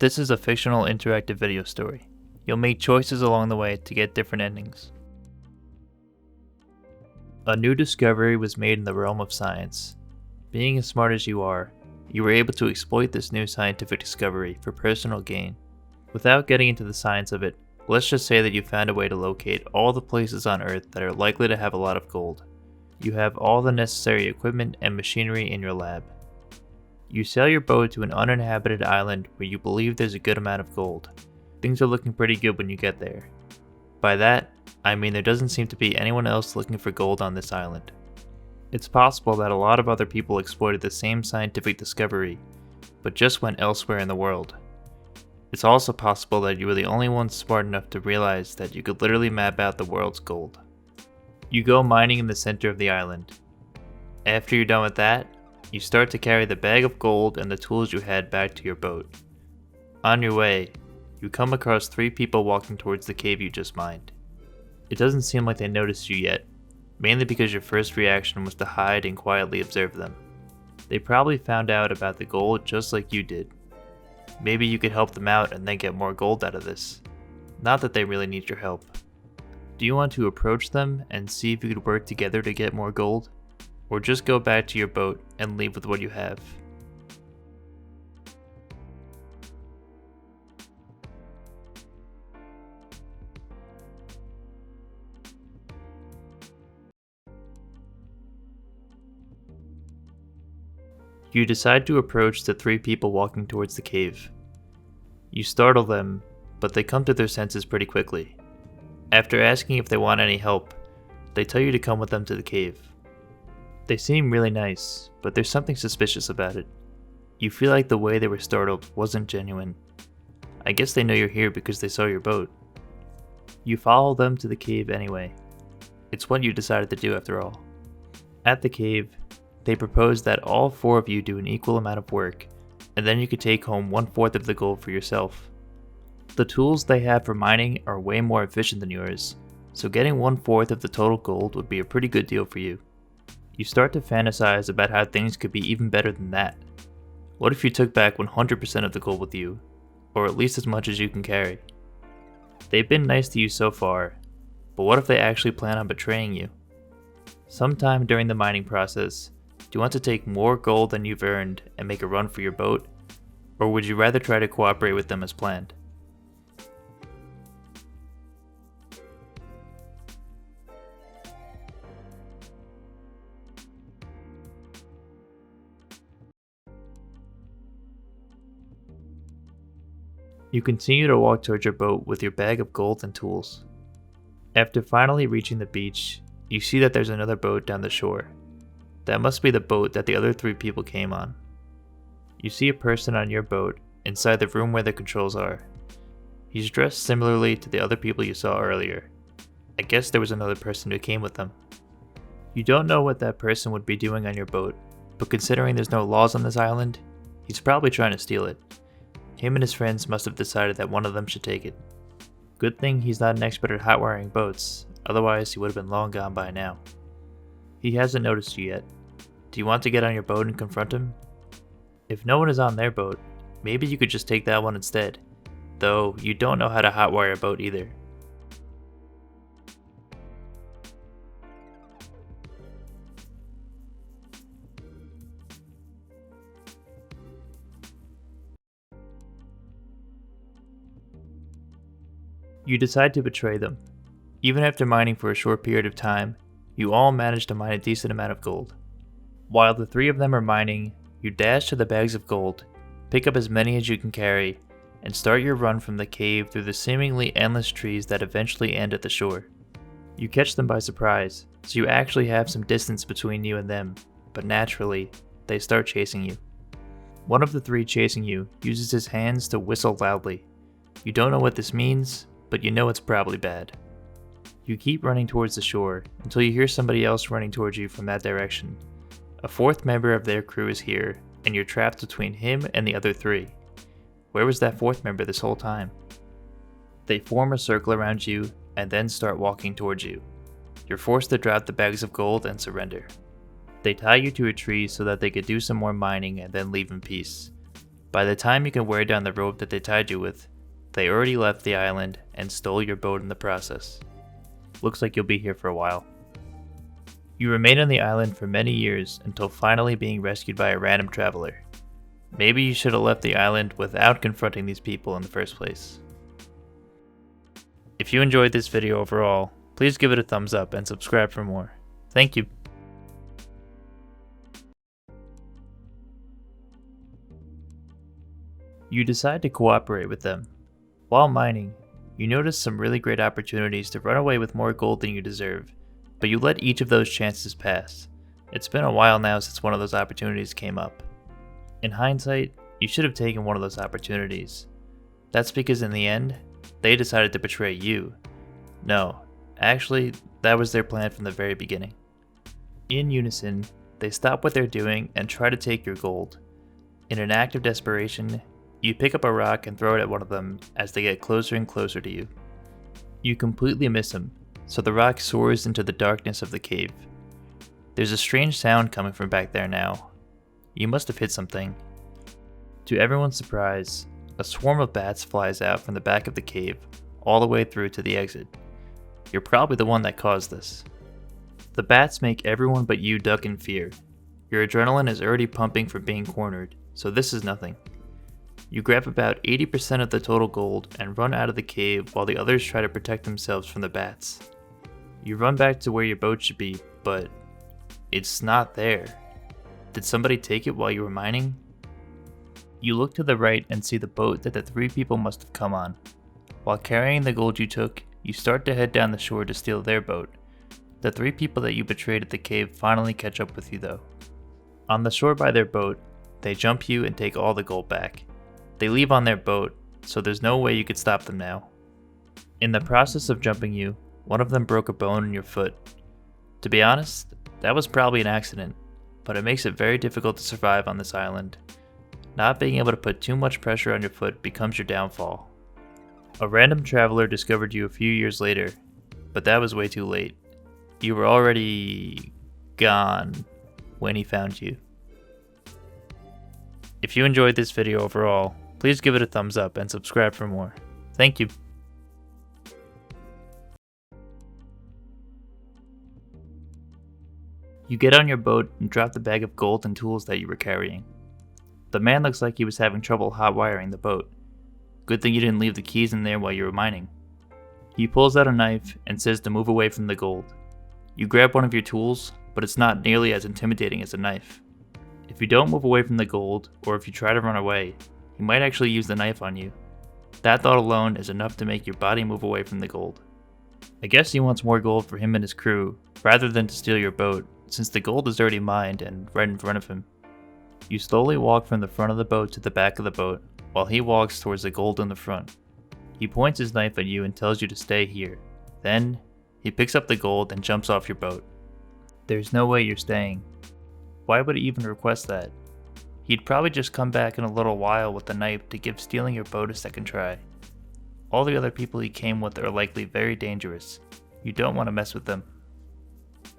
This is a fictional interactive video story. You'll make choices along the way to get different endings. A new discovery was made in the realm of science. Being as smart as you are, you were able to exploit this new scientific discovery for personal gain. Without getting into the science of it, let's just say that you found a way to locate all the places on Earth that are likely to have a lot of gold. You have all the necessary equipment and machinery in your lab. You sail your boat to an uninhabited island where you believe there's a good amount of gold. Things are looking pretty good when you get there. By that, I mean there doesn't seem to be anyone else looking for gold on this island. It's possible that a lot of other people exploited the same scientific discovery, but just went elsewhere in the world. It's also possible that you were the only one smart enough to realize that you could literally map out the world's gold. You go mining in the center of the island. After you're done with that, you start to carry the bag of gold and the tools you had back to your boat. On your way, you come across 3 people walking towards the cave you just mined. It doesn't seem like they noticed you yet, mainly because your first reaction was to hide and quietly observe them. They probably found out about the gold just like you did. Maybe you could help them out and then get more gold out of this. Not that they really need your help. Do you want to approach them and see if you could work together to get more gold? Or just go back to your boat and leave with what you have? You decide to approach the 3 people walking towards the cave. You startle them, but they come to their senses pretty quickly. After asking if they want any help, they tell you to come with them to the cave. They seem really nice, but there's something suspicious about it. You feel like the way they were startled wasn't genuine. I guess they know you're here because they saw your boat. You follow them to the cave anyway. It's what you decided to do after all. At the cave, they propose that all 4 of you do an equal amount of work, and then you could take home 1/4 of the gold for yourself. The tools they have for mining are way more efficient than yours, so getting 1/4 of the total gold would be a pretty good deal for you. You start to fantasize about how things could be even better than that. What if you took back 100% of the gold with you, or at least as much as you can carry? They've been nice to you so far, but what if they actually plan on betraying you? Sometime during the mining process, do you want to take more gold than you've earned and make a run for your boat, or would you rather try to cooperate with them as planned? You continue to walk towards your boat with your bag of gold and tools. After finally reaching the beach, you see that there's another boat down the shore. That must be the boat that the other 3 people came on. You see a person on your boat inside the room where the controls are. He's dressed similarly to the other people you saw earlier. I guess there was another person who came with them. You don't know what that person would be doing on your boat, but considering there's no laws on this island, he's probably trying to steal it. Him and his friends must have decided that one of them should take it. Good thing he's not an expert at hot-wiring boats, otherwise he would have been long gone by now. He hasn't noticed you yet. Do you want to get on your boat and confront him? If no one is on their boat, maybe you could just take that one instead, though you don't know how to hotwire a boat either. You decide to betray them. Even after mining for a short period of time, you all manage to mine a decent amount of gold. While the 3 of them are mining, you dash to the bags of gold, pick up as many as you can carry, and start your run from the cave through the seemingly endless trees that eventually end at the shore. You catch them by surprise, so you actually have some distance between you and them, but naturally, they start chasing you. One of the 3 chasing you uses his hands to whistle loudly. You don't know what this means, but you know it's probably bad. You keep running towards the shore until you hear somebody else running towards you from that direction. A 4th member of their crew is here, and you're trapped between him and the other 3. Where was that 4th member this whole time? They form a circle around you and then start walking towards you. You're forced to drop the bags of gold and surrender. They tie you to a tree so that they could do some more mining and then leave in peace. By the time you can wear down the rope that they tied you with, they already left the island and stole your boat in the process. Looks like you'll be here for a while. You remain on the island for many years until finally being rescued by a random traveler. Maybe you should have left the island without confronting these people in the first place. If you enjoyed this video overall, please give it a thumbs up and subscribe for more. Thank you. You decide to cooperate with them. While mining, you notice some really great opportunities to run away with more gold than you deserve, but you let each of those chances pass. It's been a while now since one of those opportunities came up. In hindsight, you should have taken one of those opportunities. That's because in the end, they decided to betray you. No, actually, that was their plan from the very beginning. In unison, they stop what they're doing and try to take your gold. In an act of desperation, you pick up a rock and throw it at one of them as they get closer and closer to you. You completely miss him, so the rock soars into the darkness of the cave. There's a strange sound coming from back there now. You must have hit something. To everyone's surprise, a swarm of bats flies out from the back of the cave, all the way through to the exit. You're probably the one that caused this. The bats make everyone but you duck in fear. Your adrenaline is already pumping from being cornered, so this is nothing. You grab about 80% of the total gold and run out of the cave while the others try to protect themselves from the bats. You run back to where your boat should be, but it's not there. Did somebody take it while you were mining? You look to the right and see the boat that the three people must have come on. While carrying the gold you took, you start to head down the shore to steal their boat. The three people that you betrayed at the cave finally catch up with you though. On the shore by their boat, they jump you and take all the gold back. They leave on their boat, so there's no way you could stop them now. In the process of jumping you, one of them broke a bone in your foot. To be honest, that was probably an accident, but it makes it very difficult to survive on this island. Not being able to put too much pressure on your foot becomes your downfall. A random traveler discovered you a few years later, but that was way too late. You were already gone when he found you. If you enjoyed this video overall, please give it a thumbs up and subscribe for more. Thank you. You get on your boat and drop the bag of gold and tools that you were carrying. The man looks like he was having trouble hot wiring the boat. Good thing you didn't leave the keys in there while you were mining. He pulls out a knife and says to move away from the gold. You grab one of your tools, but it's not nearly as intimidating as a knife. If you don't move away from the gold, or if you try to run away, he might actually use the knife on you. That thought alone is enough to make your body move away from the gold. I guess he wants more gold for him and his crew, rather than to steal your boat, since the gold is already mined and right in front of him. You slowly walk from the front of the boat to the back of the boat, while he walks towards the gold in the front. He points his knife at you and tells you to stay here. Then, he picks up the gold and jumps off your boat. There's no way you're staying. Why would he even request that? He'd probably just come back in a little while with the knife to give stealing your boat a second try. All the other people he came with are likely very dangerous. You don't want to mess with them.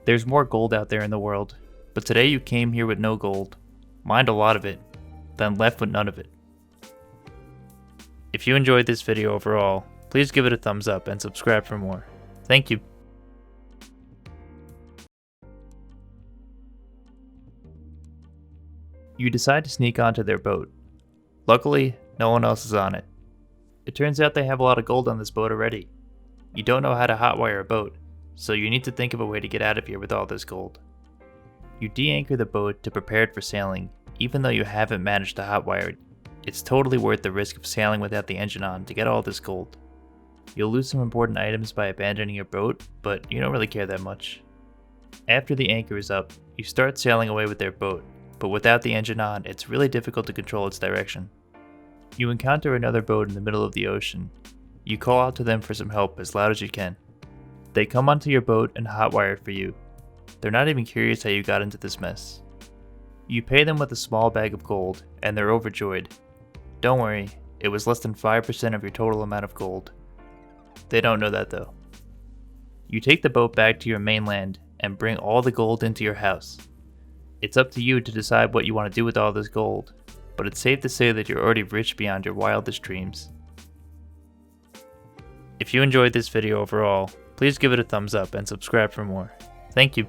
There's more gold out there in the world, but today you came here with no gold, mined a lot of it, then left with none of it. If you enjoyed this video overall, please give it a thumbs up and subscribe for more. Thank you. You decide to sneak onto their boat. Luckily, no one else is on it. It turns out they have a lot of gold on this boat already. You don't know how to hotwire a boat, so you need to think of a way to get out of here with all this gold. You de-anchor the boat to prepare it for sailing, even though you haven't managed to hotwire it. It's totally worth the risk of sailing without the engine on to get all this gold. You'll lose some important items by abandoning your boat, but you don't really care that much. After the anchor is up, you start sailing away with their boat, but without the engine on, it's really difficult to control its direction. You encounter another boat in the middle of the ocean. You call out to them for some help as loud as you can. They come onto your boat and hotwire it for you. They're not even curious how you got into this mess. You pay them with a small bag of gold, and they're overjoyed. Don't worry, it was less than 5% of your total amount of gold. They don't know that though. You take the boat back to your mainland and bring all the gold into your house. It's up to you to decide what you want to do with all this gold, but it's safe to say that you're already rich beyond your wildest dreams. If you enjoyed this video overall, please give it a thumbs up and subscribe for more. Thank you.